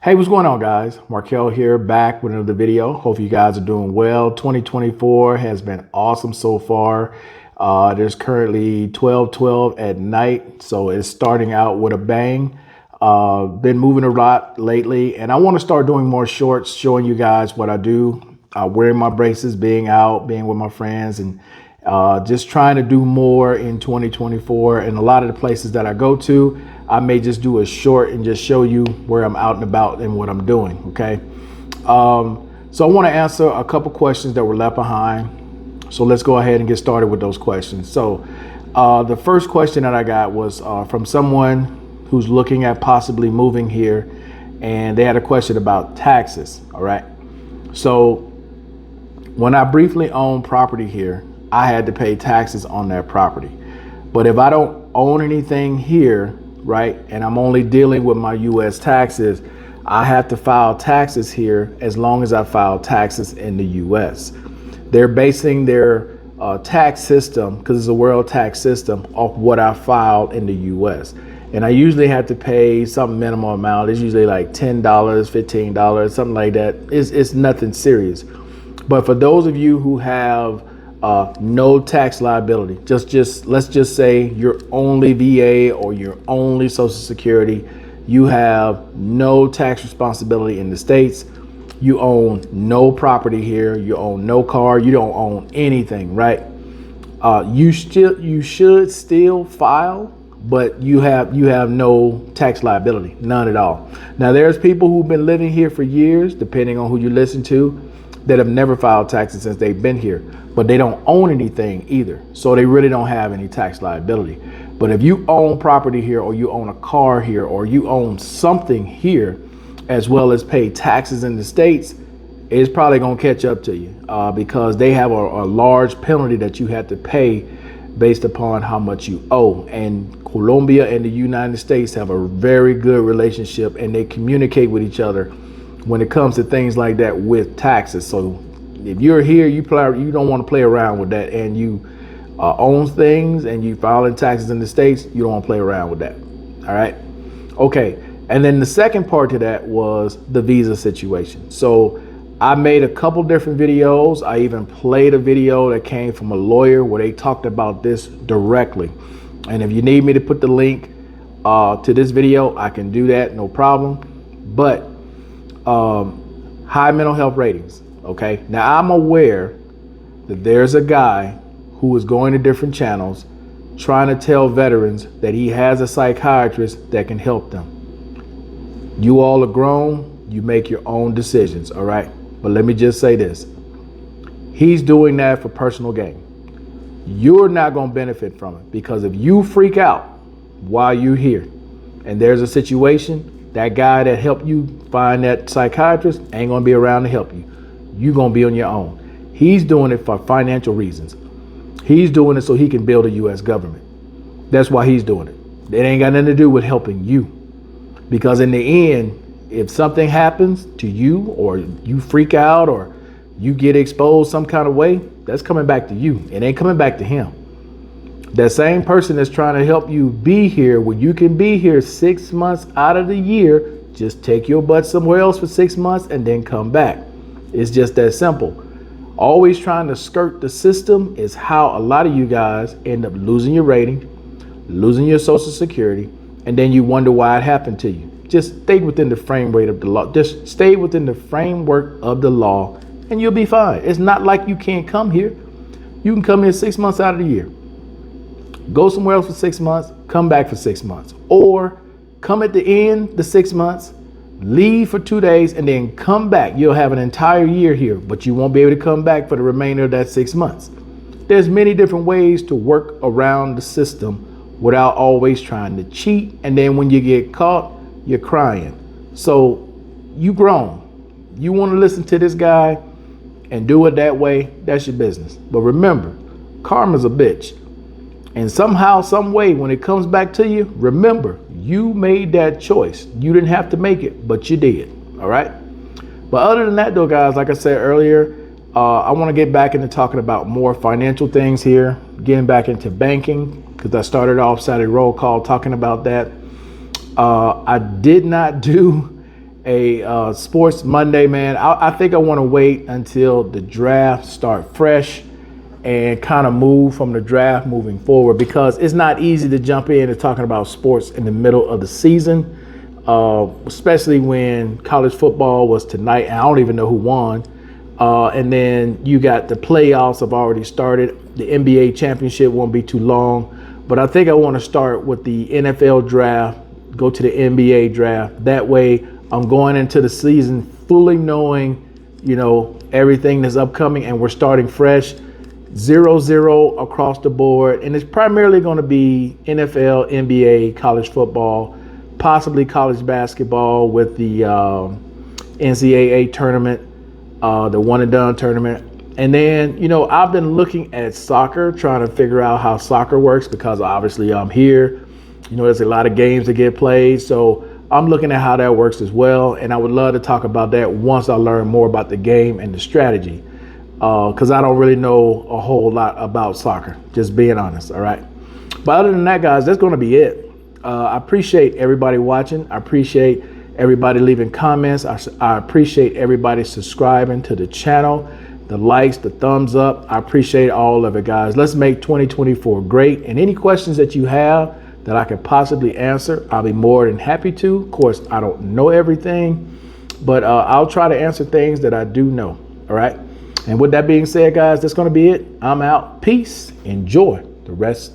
Hey, what's going on, guys? Markel here, back with another video. Hope you guys are doing well. 2024 has been awesome so far. There's currently 12:12 at night, so it's starting out with a bang. Been moving a lot lately, and I want to start doing more shorts, showing you guys what I do, wearing my braces, being out, being with my friends, and just trying to do more in 2024. And a lot of the places that I go to, I may just do a short and just show you where I'm out and about and what I'm doing. Okay. So I want to answer a couple questions that were left behind. So let's go ahead and get started with those questions. So the first question that I got was from someone who's looking at possibly moving here, and they had a question about taxes. All right. So when I briefly owned property here, I had to pay taxes on that property. But if I don't own anything here, right, and I'm only dealing with my U.S. taxes, I have to file taxes here as long as I file taxes in the U.S. They're basing their tax system, because it's a world tax system, off what I filed in the U.S. And I usually have to pay some minimal amount. It's usually like $10, $15, something like that. It's nothing serious. But for those of you who have no tax liability, let's just say you're only VA or you're only Social Security, you have no tax responsibility in the States, you own no property here, you own no car, you don't own anything, right? You should still file, but you have no tax liability, none at all. Now there's people who've been living here for years, depending on who you listen to, that have never filed taxes since they've been here, but they don't own anything either. So they really don't have any tax liability. But if you own property here, or you own a car here, or you own something here, as well as pay taxes in the States, it's probably going to catch up to you because they have a large penalty that you have to pay based upon how much you owe. And Colombia and the United States have a very good relationship, and they communicate with each other when it comes to things like that with taxes. So if you're here, you don't want to play around with that, and you own things and you filing taxes in the States, you don't want to play around with that. All right. Okay. And then the second part to that was the visa situation. So I made a couple different videos. I even played a video that came from a lawyer where they talked about this directly. And if you need me to put the link to this video, I can do that, no problem. But high mental health ratings. Okay. Now I'm aware that there's a guy who is going to different channels trying to tell veterans that he has a psychiatrist that can help them. You all are grown. You make your own decisions. All right. But let me just say this. He's doing that for personal gain. You're not going to benefit from it, because if you freak out while you're here and there's a situation, that guy that helped you find that psychiatrist ain't going to be around to help you. You're going to be on your own. He's doing it for financial reasons. He's doing it so he can build a U.S. government. That's why he's doing it. It ain't got nothing to do with helping you. Because in the end, if something happens to you, or you freak out, or you get exposed some kind of way, that's coming back to you. It ain't coming back to him. That same person that's trying to help you be here, when you can be here 6 months out of the year, just take your butt somewhere else for 6 months and then come back. It's just that simple. Always trying to skirt the system is how a lot of you guys end up losing your rating, losing your Social Security, and then you wonder why it happened to you. Just stay within the framework of the law. Just stay within the framework of the law and you'll be fine. It's not like you can't come here. You can come here 6 months out of the year. Go somewhere else for 6 months, come back for 6 months. Or come at the end, the 6 months, leave for 2 days, and then come back. You'll have an entire year here, but you won't be able to come back for the remainder of that 6 months. There's many different ways to work around the system without always trying to cheat. And then when you get caught, you're crying. So you grown. You want to listen to this guy and do it that way, that's your business. But remember, karma's a bitch. And somehow, some way, when it comes back to you, remember, you made that choice. You didn't have to make it, but you did. All right. But other than that, though, guys, like I said earlier, I want to get back into talking about more financial things here, getting back into banking, because I started off Saturday Roll Call talking about that. I did not do a Sports Monday, man. I think I want to wait until the draft start fresh and kind of move from the draft moving forward, because it's not easy to jump in and talking about sports in the middle of the season, especially when college football was tonight and I don't even know who won. And then you got the playoffs have already started. The NBA championship won't be too long. But I think I want to start with the NFL draft, go to the NBA draft. That way I'm going into the season fully knowing, everything that's upcoming, and we're starting fresh. 0-0 across the board. And it's primarily going to be NFL, NBA, college football, possibly college basketball with the NCAA tournament, the one and done tournament. And then, I've been looking at soccer, trying to figure out how soccer works, because obviously I'm here. There's a lot of games that get played. So I'm looking at how that works as well. And I would love to talk about that once I learn more about the game and the strategy. Because I don't really know a whole lot about soccer, just being honest, all right? But other than that, guys, that's going to be it. I appreciate everybody watching. I appreciate everybody leaving comments. I appreciate everybody subscribing to the channel, the likes, the thumbs up. I appreciate all of it, guys. Let's make 2024 great. And any questions that you have that I could possibly answer, I'll be more than happy to. Of course, I don't know everything, but I'll try to answer things that I do know, all right? And with that being said, guys, that's going to be it. I'm out. Peace. Enjoy the rest.